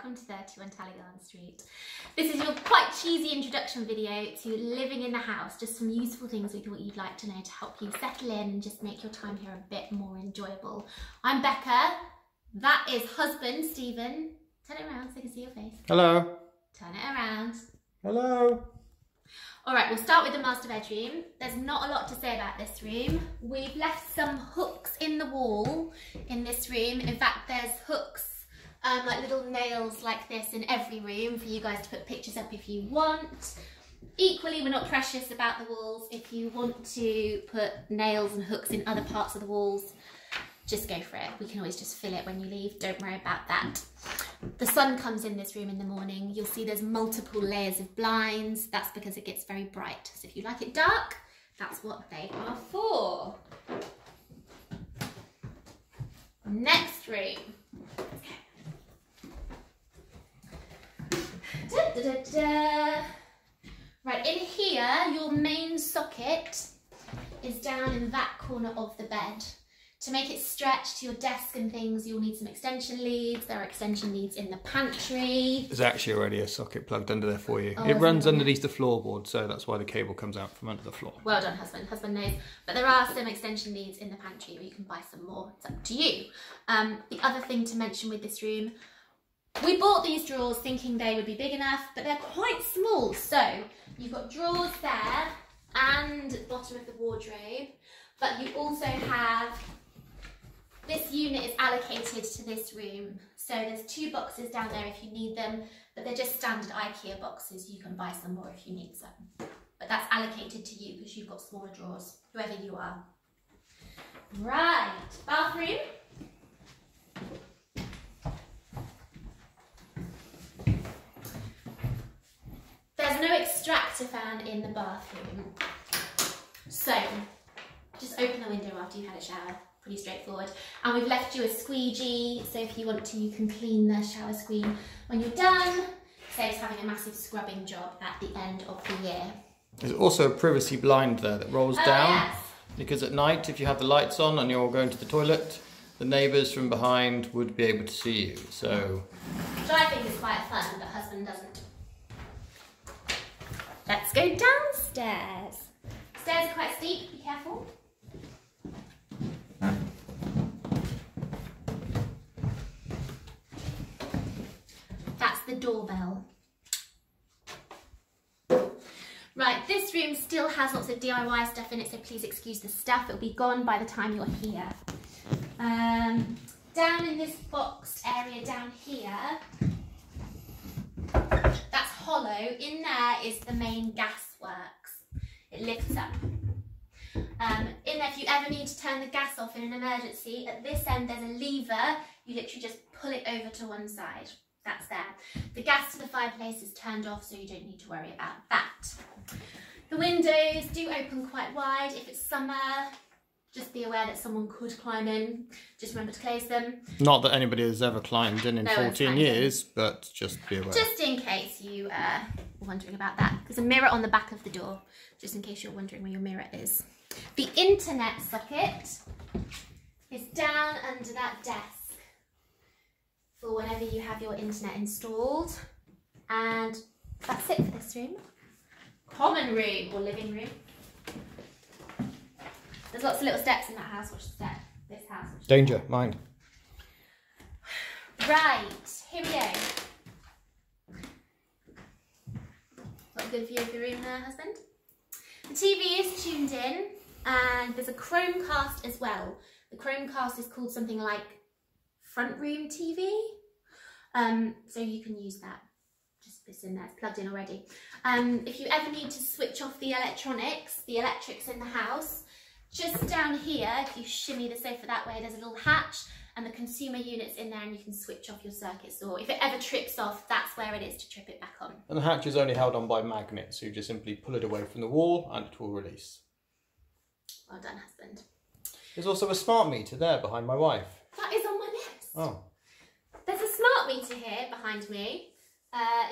welcome to 31 Talygarn Street. This is your quite cheesy introduction video to living in the house, just some useful things we thought you'd like to know to help you settle in and just make your time here a bit more enjoyable. I'm Becca, that is husband Stephen. Turn it around so I can see your face. Hello. Turn it around. Hello. Alright, we'll start with the master bedroom. There's not a lot to say about this room. We've left some hooks in the wall in this room. In fact, there's hooks, like little nails like this in every room for you guys to put pictures up if you want. Equally, we're not precious about the walls. If you want to put nails and hooks in other parts of the walls, just go for it. We can always just fill it when you leave. Don't worry about that. The sun comes in this room in the morning. You'll see there's multiple layers of blinds. That's because it gets very bright. So if you like it dark, that's what they are for. Next room. Da, da, da, da. Right, in here, your main socket is down in that corner of the bed. To make it stretch to your desk and things, you'll need some extension leads. There are extension leads in the pantry. There's actually already a socket plugged under there for you. Oh, it runs underneath the floorboard, so that's why the cable comes out from under the floor. Well done, husband. Husband knows. But there are some extension leads in the pantry, or you can buy some more. It's up to you. The other thing to mention with this room, we bought these drawers thinking they would be big enough, but they're quite small. So you've got drawers there and bottom of the wardrobe, but you also have, this unit is allocated to this room. So there's two boxes down there if you need them, but they're just standard IKEA boxes. You can buy some more if you need some. But that's allocated to you because you've got smaller drawers, whoever you are. Right, bathroom. There's no extractor fan in the bathroom. So just open the window after you've had a shower. Pretty straightforward. And we've left you a squeegee, so if you want to, you can clean the shower screen when you're done. Saves having a massive scrubbing job at the end of the year. There's also a privacy blind there that rolls down. Yes. Because at night, if you have the lights on and you're going to the toilet, the neighbours from behind would be able to see you. So, which I think is quite fun, but husband doesn't. Let's go downstairs. Stairs are quite steep, be careful. That's the doorbell. Right, this room still has lots of DIY stuff in it, so please excuse the stuff. It'll be gone by the time you're here. Down in this boxed area down here, that's hollow. In there is the main gas works. It lifts up. In there, if you ever need to turn the gas off in an emergency, at this end there's a lever. You literally just pull it over to one side. That's there. The gas to the fireplace is turned off, so you don't need to worry about that. The windows do open quite wide. If it's summer, just be aware that someone could climb in. Just remember to close them. not that anybody has ever climbed in No one's 14 climbed years, but just be aware. Just in case you were wondering about that. There's a mirror on the back of the door, just in case you're wondering where your mirror is. The internet socket is down under that desk for whenever you have your internet installed. And that's it for this room. Common room or living room. There's lots of little steps in that house. Watch the step. This house. Danger, mind. Right, here we go. Got a good view of the room there, husband? The TV is tuned in, and there's a Chromecast as well. The Chromecast is called something like front room TV, so you can use that. Just it's in there, it's plugged in already. If you ever need to switch off the electronics, the electrics in the house, just down here, if you shimmy the sofa that way, there's a little hatch and the consumer unit's in there and you can switch off your circuits, or if it ever trips off, that's where it is to trip it back on. And the hatch is only held on by magnets, so you just simply pull it away from the wall and it will release. Well done, husband. There's also a smart meter there behind my wife. That is on my list. Oh. There's a smart meter here behind me.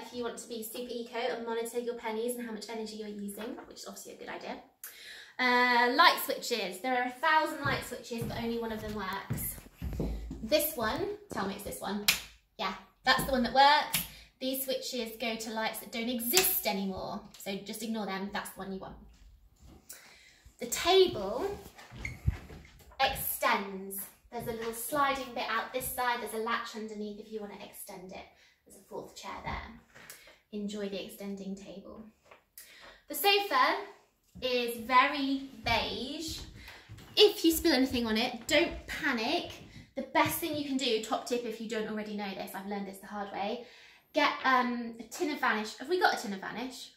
If you want to be super eco and monitor your pennies and how much energy you're using, which is obviously a good idea. Light switches. There are 1,000 light switches, but only one of them works. This one, tell me it's this one. Yeah, That's the one that works. These switches go to lights that don't exist anymore. So just ignore them, that's the one you want. The table extends. There's a little sliding bit out this side. There's a latch underneath if you want to extend it. There's a fourth chair there. Enjoy the extending table. The sofa is very beige. If you spill anything on it, don't panic. The best thing you can do, top tip if you don't already know this, I've learned this the hard way, get a tin of Vanish. Have we got a tin of Vanish?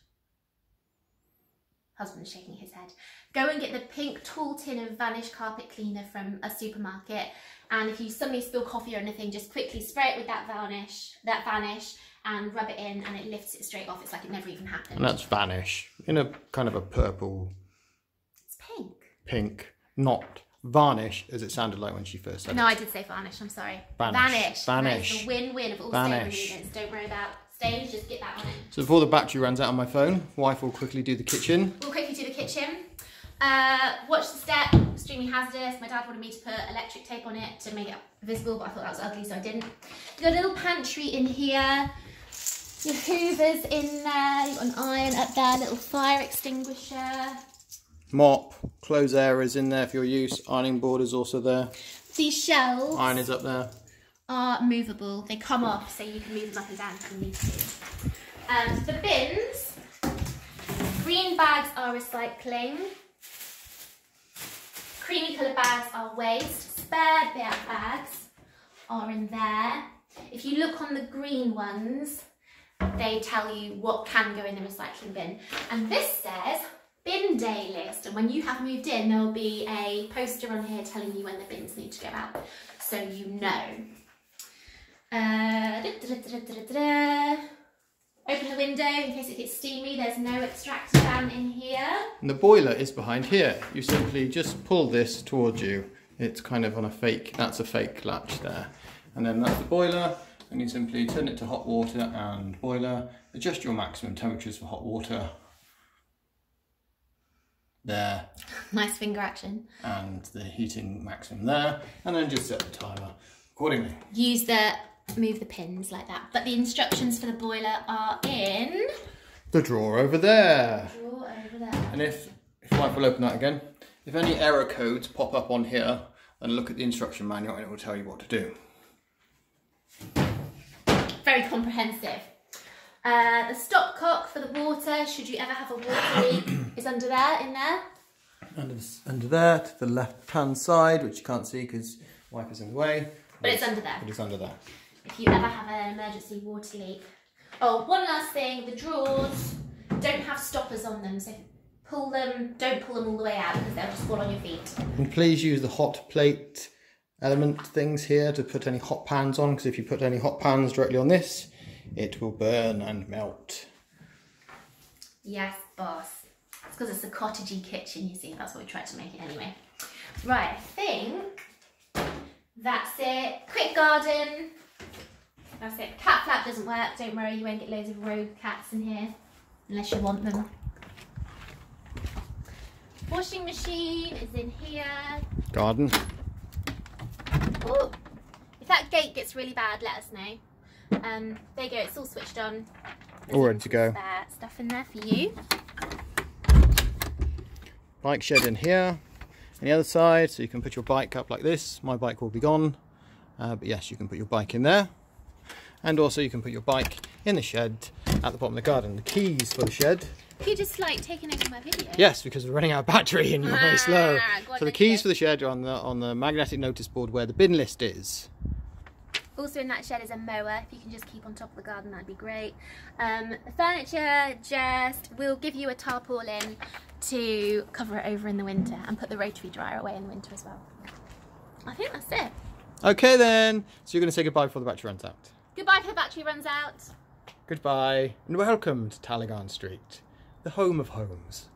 Husband's shaking his head. Go and get the pink tall tin of Vanish carpet cleaner from a supermarket, and if you suddenly spill coffee or anything, just quickly spray it with that Vanish and rub it in, and it lifts it straight off. It's like it never even happened. And that's Vanish in a kind of a purple. It's pink. Pink, not Varnish, as it sounded like when she first said it. No, I did say Varnish, I'm sorry. Vanish. Vanish. It's a win-win of all Vanish. stable units. Don't worry about stains, just get that on it. So before the battery runs out on my phone, wife will quickly do the kitchen. We'll quickly do the kitchen. Watch the step, extremely hazardous. My dad wanted me to put electric tape on it to make it visible, but I thought that was ugly, so I didn't. You've got a little pantry in here. Your hoovers in there. You've got an iron up there, little fire extinguisher. Mop, clothes areas in there for your use. Ironing board is also there. These shelves Iron is up there. are movable. They come off, so you can move them up and down if you need to. The bins, green bags are recycling. Creamy coloured bags are waste. Spare bags are in there. If you look on the green ones, they tell you what can go in the recycling bin. And this says bin day list, and when you have moved in, there will be a poster on here telling you when the bins need to go out, so you know. Open the window in case it gets steamy. There's no extractor fan in here. And the boiler is behind here. You simply just pull this towards you. It's kind of on a fake, that's a fake latch there. And then that's the boiler, and you simply turn it to hot water and boiler. Adjust your maximum temperatures for hot water. There. Nice finger action. And the heating maximum there. And then just set the timer accordingly. Move the pins like that. But the instructions for the boiler are in the drawer over there. Drawer over there. And if wife will open that again, if any error codes pop up on here, then look at the instruction manual and it will tell you what to do. Very comprehensive. The stopcock for the water, should you ever have a water leak, is under there, in there. Under there, to the left-hand side, which you can't see because wife is in the way. But it's under there. It is under there. If you ever have an emergency water leak. Oh, one last thing, the drawers don't have stoppers on them, so don't pull them all the way out because they'll just fall on your feet. And please use the hot plate element things here to put any hot pans on, because if you put any hot pans directly on this, it will burn and melt. Yes, boss. It's because it's a cottagey kitchen, you see. That's what we tried to make it anyway. Right, I think that's it. Quick garden. That's it. Cat flap doesn't work. Don't worry, you won't get loads of rogue cats in here. Unless you want them. Washing machine is in here. Garden. Ooh. If that gate gets really bad, let us know. There you go, it's all switched on. There's All ready to go. Stuff in there for you. Bike shed in here. On the other side, so you can put your bike up like this. My bike will be gone. But yes, you can put your bike in there. And also you can put your bike in the shed at the bottom of the garden. The keys for the shed. You just like taking over my video. Yes, because we're running out of battery and you're very slow. So the keys for the shed are on the magnetic notice board where the bin list is. Also in that shed is a mower. If you can just keep on top of the garden, that'd be great. The furniture, we'll give you a tarpaulin to cover it over in the winter and put the rotary dryer away in the winter as well. I think that's it. Okay then, so you're going to say goodbye before the battery runs out. Goodbye before the battery runs out. Goodbye and welcome to Talygarn Street, the home of homes.